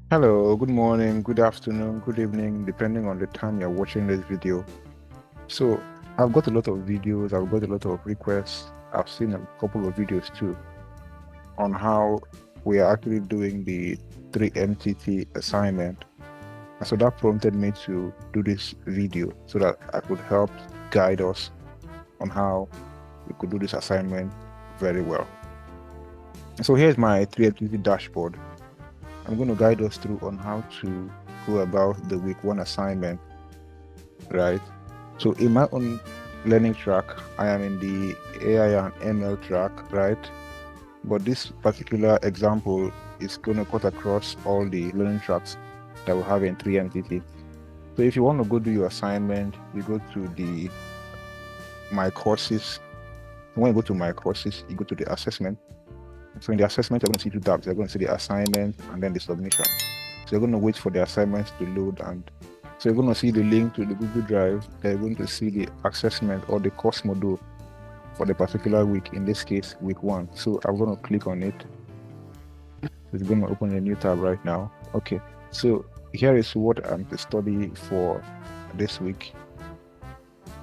Hello, good morning, good afternoon, good evening, depending on the time you're watching this video. So I've got a lot of videos, I've got a lot of requests. I've seen a couple of videos too on how we are actually doing the 3MTT assignment. And so that prompted me to do this video so that I could help guide us on how we could do this assignment very well. So here's my 3MTT dashboard. I'm going to guide us through on how to go about the week one assignment, right? So in my own learning track, I am in the AI and ML track, right? But this particular example is going to cut across all the learning tracks that we have in 3MTT. So if you want to go do your assignment, you go to the My Courses. When you go to My Courses, you go to the assessment. So in the assessment, you're going to see two tabs. You're going to see the assignment and then the submission. So you're going to wait for the assignments to load, and so you're going to see the link to the Google Drive. You're going to see the assessment or the course module for the particular week, in this case, week one. So I'm going to click on it. It's going to open a new tab right now. Okay, so here is what I'm to study for this week.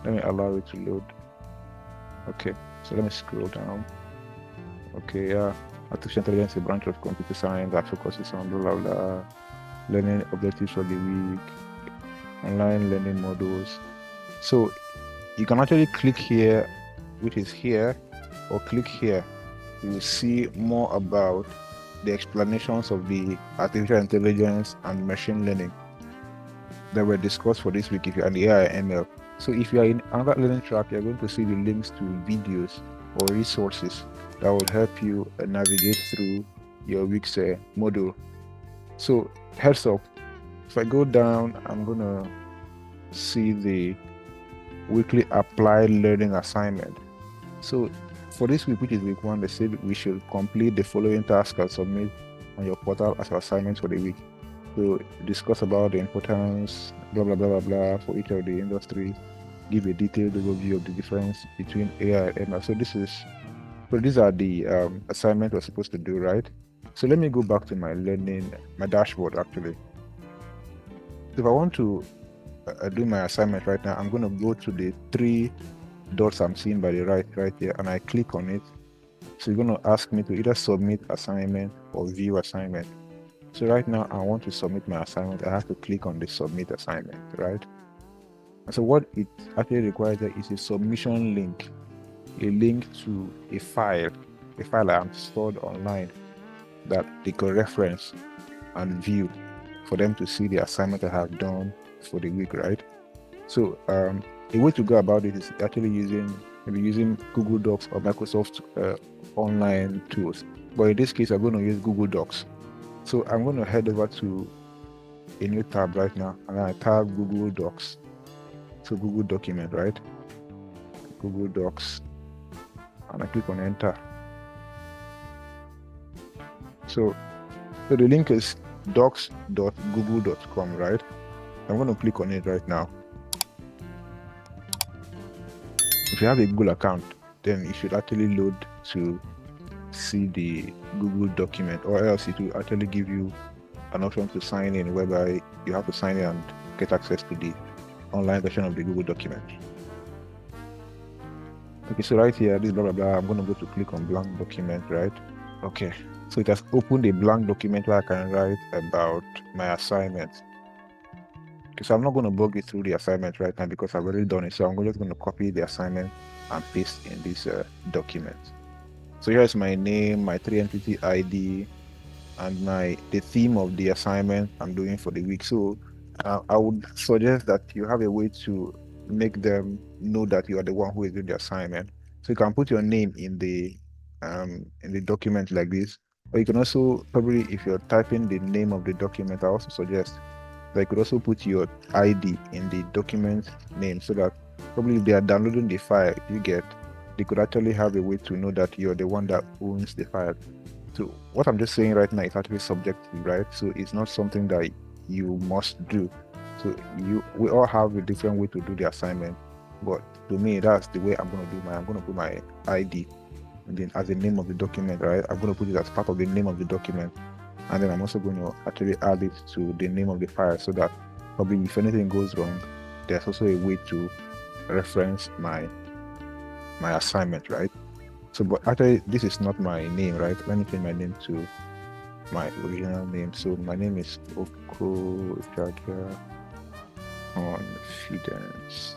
Let me allow it to load. Okay, so let me scroll down. Okay, yeah. Artificial intelligence is a branch of computer science that focuses on blah blah blah. Learning objectives for the week, online learning models. So you can actually click here, which is here, or click here. You will see more about the explanations of the artificial intelligence and machine learning that were discussed for this week if you're in the AI ML. So if you are in another learning track, you're going to see the links to videos or resources that will help you navigate through your week's module. So heads up, if I go down, I'm gonna see the weekly applied learning assignment. So for this week, which is week one, they said we should complete the following tasks and submit on your portal as your assignment for the week. So discuss about the importance, blah blah blah blah blah, for each of the industries. Give a detailed overview of the difference between AI and ML. So these are the assignment we're supposed to do, right? So let me go back to my dashboard actually. If I want to do my assignment right now, I'm going to go to the three dots I'm seeing by the right here, and I click on it. So you're going to ask me to either submit assignment or view assignment. So right now I want to submit my assignment. I have to click on the submit assignment, right? And so what it actually requires is a submission link, a link to a file I have stored online that they could reference and view for them to see the assignment I have done for the week, right? So a way to go about it is actually using Google Docs or Microsoft online tools. But in this case, I'm going to use Google Docs. So I'm going to head over to a new tab right now, and I tab Google Docs. So Google document, right? Google Docs, and I click on enter. So the link is docs.google.com, right? I'm going to click on it right now. If you have a Google account, then it should actually load to see the Google document, or else it will actually give you an option to sign in, whereby you have to sign in and get access to the online version of the Google document. Okay, so right here, this blah blah blah, I'm going to go to click on blank document, right? Okay, so it has opened a blank document where I can write about my assignment. Okay, so I'm not going to bug you through the assignment right now because I've already done it. So I'm just going to copy the assignment and paste in this document. So here's my name, my 3MTT ID, and the theme of the assignment I'm doing for the week. So I would suggest that you have a way to make them know that you are the one who is doing the assignment. So you can put your name in the document like this, or you can also probably, if you're typing the name of the document, I also suggest that you could also put your ID in the document name, so that probably if they are downloading the file you get, they could actually have a way to know that you're the one that owns the file. So what I'm just saying right now is actually subjective, right? So it's not something that you must do. So we all have a different way to do the assignment, but to me, that's the way I'm going to do I'm going to put my ID and then as the name of the document, right? I'm going to put it as part of the name of the document. And then I'm also going to actually add it to the name of the file so that probably if anything goes wrong, there's also a way to reference my assignment, right? So, but actually, this is not my name, right? Let me change my name to my original name. So my name is Oko Jaja Confidence.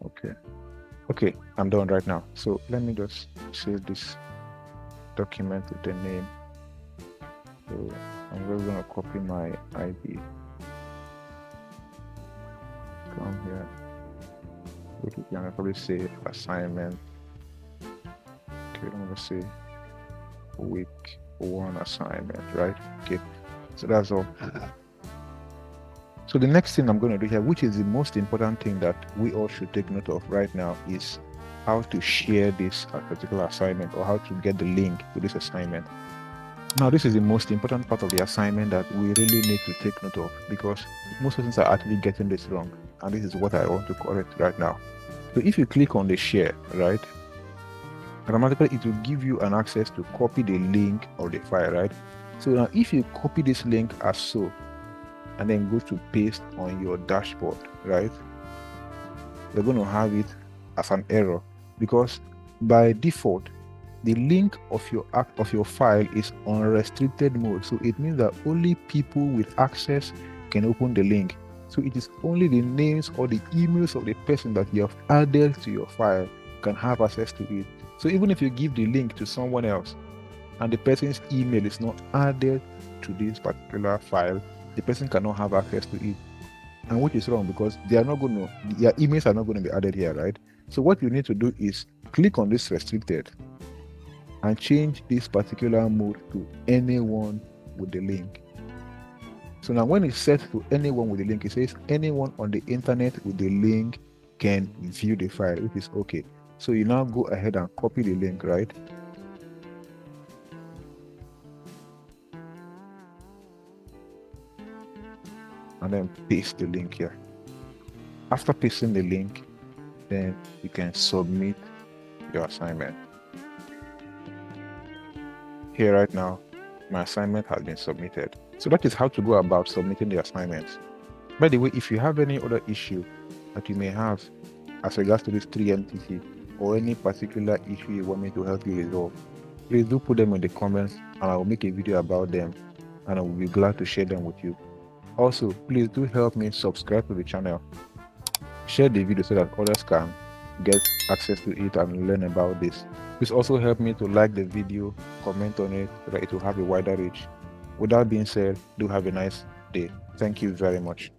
Okay. Okay, I'm done right now. So let me just save this document with the name. So I'm just gonna copy my ID. Come here. Okay, I'm gonna probably say assignment. Okay, I'm gonna say week 1 assignment, right? Okay, so that's all. So the next thing I'm going to do here, which is the most important thing that we all should take note of right now, is how to share this particular assignment or how to get the link to this assignment. Now, this is the most important part of the assignment that we really need to take note of, because most persons are actually getting this wrong, and this is what I want to correct right now. So if you click on the share, right, automatically it will give you an access to copy the link of the file, right? So now if you copy this link as so, and then go to paste on your dashboard, right? You're going to have it as an error, because by default, the link of your file is on restricted mode. So it means that only people with access can open the link. So it is only the names or the emails of the person that you have added to your file can have access to it. So even if you give the link to someone else and the person's email is not added to this particular file, the person cannot have access to it. And which is wrong, because their emails are not going to be added here, right? So what you need to do is click on this restricted and change this particular mode to anyone with the link. So now when it's set to anyone with the link, it says anyone on the internet with the link can view the file, which is okay. So you now go ahead and copy the link, right? And then paste the link here. After pasting the link, then you can submit your assignment. Here right now, my assignment has been submitted. So that is how to go about submitting the assignments. By the way, if you have any other issue that you may have as regards to this 3MTC or any particular issue you want me to help you resolve, please do put them in the comments and I will make a video about them and I will be glad to share them with you. Also, please do help me subscribe to the channel. Share the video so that others can get access to it and learn about this. Please also help me to like the video, comment on it so that it will have a wider reach. With that being said, do have a nice day. Thank you very much.